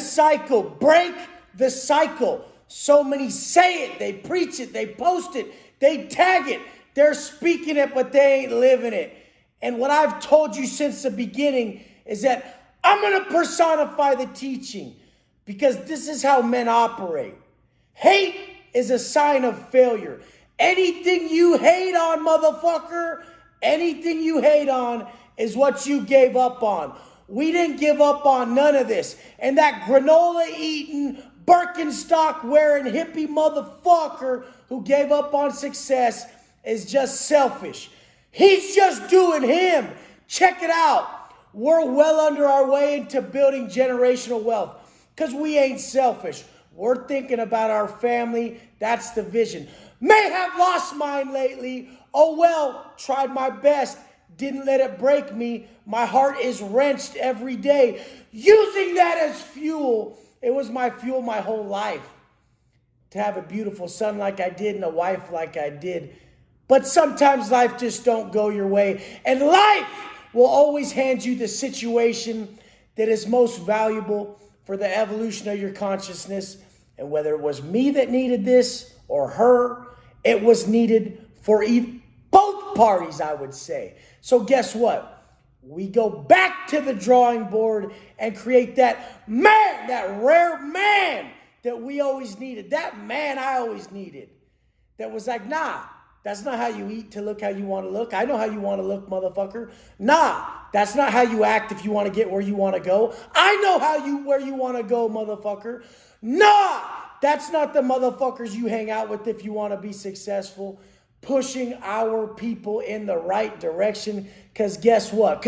cycle. Break the cycle. So many say it, they preach it, they post it, they tag it. They're speaking it, but they ain't living it. And what I've told you since the beginning is that I'm going to personify the teaching because this is how men operate. Hate is a sign of failure. Anything you hate on, motherfucker, anything you hate on is what you gave up on. We didn't give up on none of this. And that granola eating, Birkenstock wearing hippie motherfucker who gave up on success is just selfish. He's just doing him. Check it out. We're well under our way into building generational wealth because we ain't selfish. We're thinking about our family. That's the vision. May have lost mine lately. Oh well, tried my best. Didn't let it break me. My heart is wrenched every day. Using that as fuel. It was my fuel my whole life. To have a beautiful son like I did and a wife like I did. But sometimes life just don't go your way. And life will always hand you the situation that is most valuable for the evolution of your consciousness. And whether it was me that needed this or her, it was needed for both parties, I would say. So guess what? We go back to the drawing board and create that man, that rare man that we always needed. That man I always needed. That was like, nah, that's not how you eat to look how you want to look. I know how you want to look, motherfucker. Nah, that's not how you act if you want to get where you want to go. I know where you want to go, motherfucker. Nah, that's not the motherfuckers you hang out with if you want to be successful. Pushing our people in the right direction. Because guess what?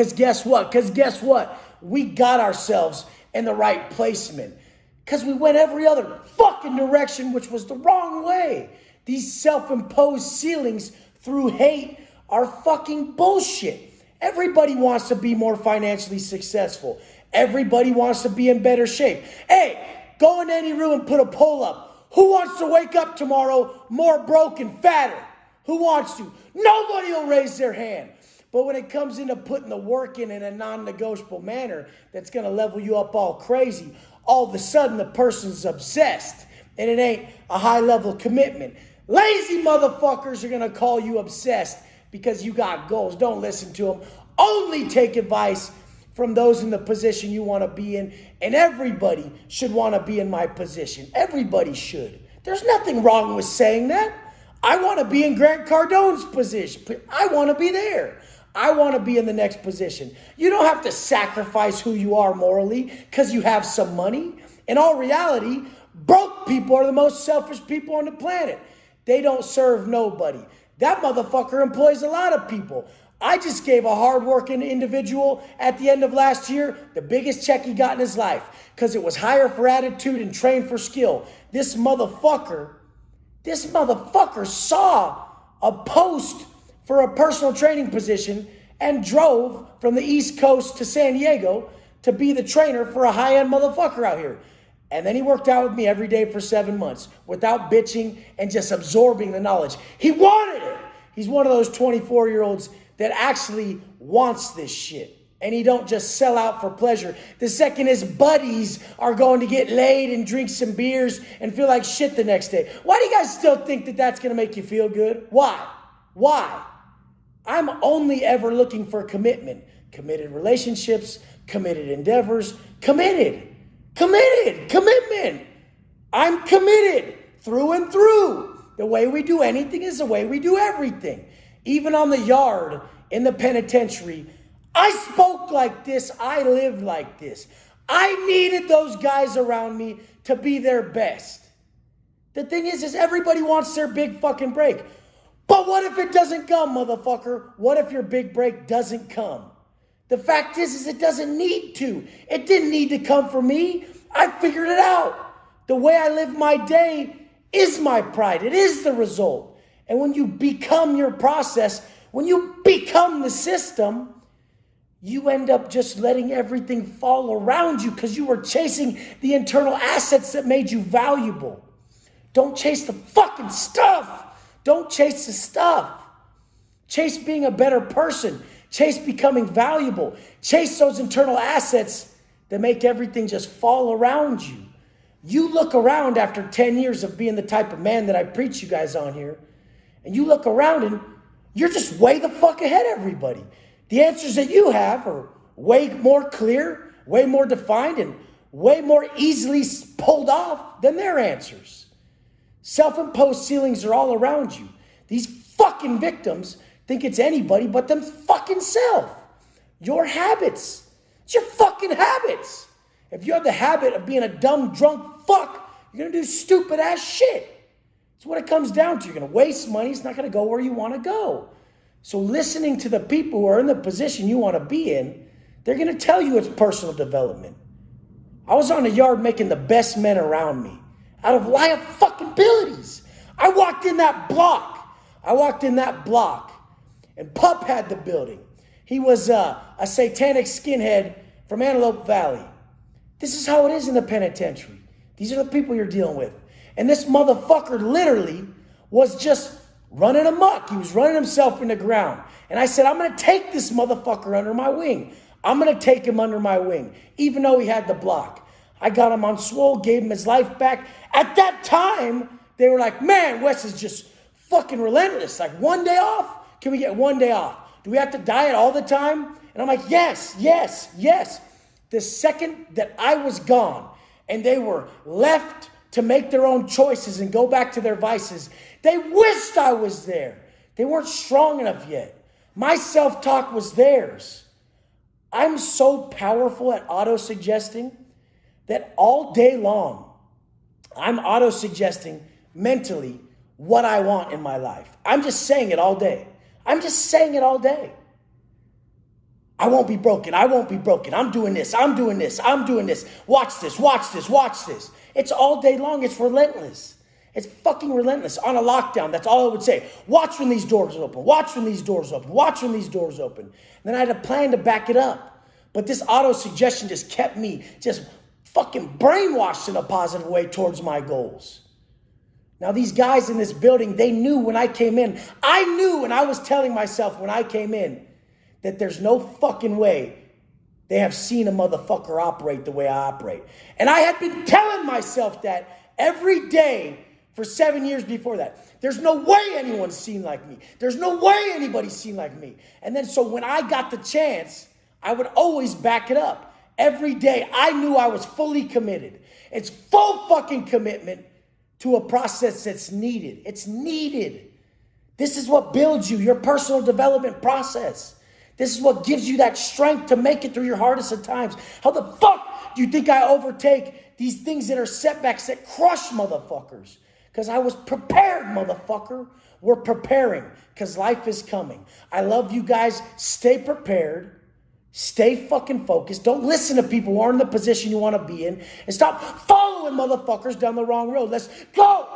We got ourselves in the right placement. Because we went every other fucking direction, which was the wrong way. These self-imposed ceilings through hate are fucking bullshit. Everybody wants to be more financially successful. Everybody wants to be in better shape. Hey, go in any room and put a poll up. Who wants to wake up tomorrow more broke and fatter? Who wants to? Nobody will raise their hand. But when it comes into putting the work in a non-negotiable manner that's going to level you up all crazy, all of a sudden the person's obsessed. And it ain't a high-level commitment. Lazy motherfuckers are going to call you obsessed because you got goals. Don't listen to them. Only take advice from those in the position you want to be in. And everybody should want to be in my position. Everybody should. There's nothing wrong with saying that. I want to be in Grant Cardone's position. I want to be there. I want to be in the next position. You don't have to sacrifice who you are morally because you have some money. In all reality, broke people are the most selfish people on the planet. They don't serve nobody. That motherfucker employs a lot of people. I just gave a hardworking individual at the end of last year the biggest check he got in his life because it was hire for attitude and train for skill. This motherfucker saw a post for a personal training position and drove from the East Coast to San Diego to be the trainer for a high-end motherfucker out here. And then he worked out with me every day for 7 months without bitching and just absorbing the knowledge. He wanted it. He's one of those 24-year-olds that actually wants this shit. And he don't just sell out for pleasure. The second his buddies are going to get laid and drink some beers and feel like shit the next day. Why do you guys still think that that's going to make you feel good? Why? I'm only ever looking for commitment. Committed relationships, committed endeavors, commitment. I'm committed through and through. The way we do anything is the way we do everything. Even on the yard, in the penitentiary, I spoke like this. I lived like this. I needed those guys around me to be their best. The thing is everybody wants their big fucking break. But what if it doesn't come, motherfucker? What if your big break doesn't come? The fact is it doesn't need to. It didn't need to come for me. I figured it out. The way I live my day is my pride. It is the result. And when you become your process, when you become the system, you end up just letting everything fall around you because you were chasing the internal assets that made you valuable. Don't chase the fucking stuff. Don't chase the stuff. Chase being a better person. Chase becoming valuable. Chase those internal assets that make everything just fall around you. You look around after 10 years of being the type of man that I preach you guys on here, and you look around and you're just way the fuck ahead of everybody. The answers that you have are way more clear, way more defined, and way more easily pulled off than their answers. Self-imposed ceilings are all around you. These fucking victims think it's anybody but them fucking self. Your habits. It's your fucking habits. If you have the habit of being a dumb, drunk fuck, you're going to do stupid ass shit. It's what it comes down to. You're going to waste money. It's not going to go where you want to go. So listening to the people who are in the position you want to be in, they're going to tell you it's personal development. I was on the yard making the best men around me out of life fucking abilities. I walked in that block. And Pup had the building. He was a satanic skinhead from Antelope Valley. This is how it is in the penitentiary. These are the people you're dealing with. And this motherfucker literally was just running amok. He was running himself in the ground. And I said, I'm going to take this motherfucker under my wing. I'm going to take him under my wing, even though he had the block. I got him on swole, gave him his life back. At that time, they were like, man, Wes is just fucking relentless. Like, 1 day off? Can we get 1 day off? Do we have to diet all the time? And I'm like, yes. The second that I was gone and they were left to make their own choices and go back to their vices, they wished I was there. They weren't strong enough yet. My self-talk was theirs. I'm so powerful at auto-suggesting that all day long, I'm auto-suggesting mentally what I want in my life. I'm just saying it all day. I won't be broken. I'm doing this. Watch this. It's all day long. It's relentless. It's fucking relentless. On a lockdown, that's all I would say. Watch when these doors open. And then I had a plan to back it up. But this auto-suggestion just kept me just fucking brainwashed in a positive way towards my goals. Now, these guys in this building, they knew when I came in. I knew, and I was telling myself when I came in, that there's no fucking way they have seen a motherfucker operate the way I operate. And I had been telling myself that every day for 7 years before that. There's no way anyone's seen like me. There's no way anybody's seen like me. And then so when I got the chance, I would always back it up. Every day, I knew I was fully committed. It's full fucking commitment to a process that's needed. It's needed. This is what builds you, your personal development process. This is what gives you that strength to make it through your hardest of times. How the fuck do you think I overtake these things that are setbacks that crush motherfuckers? Because I was prepared, motherfucker. We're preparing because life is coming. I love you guys. Stay prepared. Stay fucking focused. Don't listen to people who aren't in the position you want to be in. And stop following motherfuckers down the wrong road. Let's go.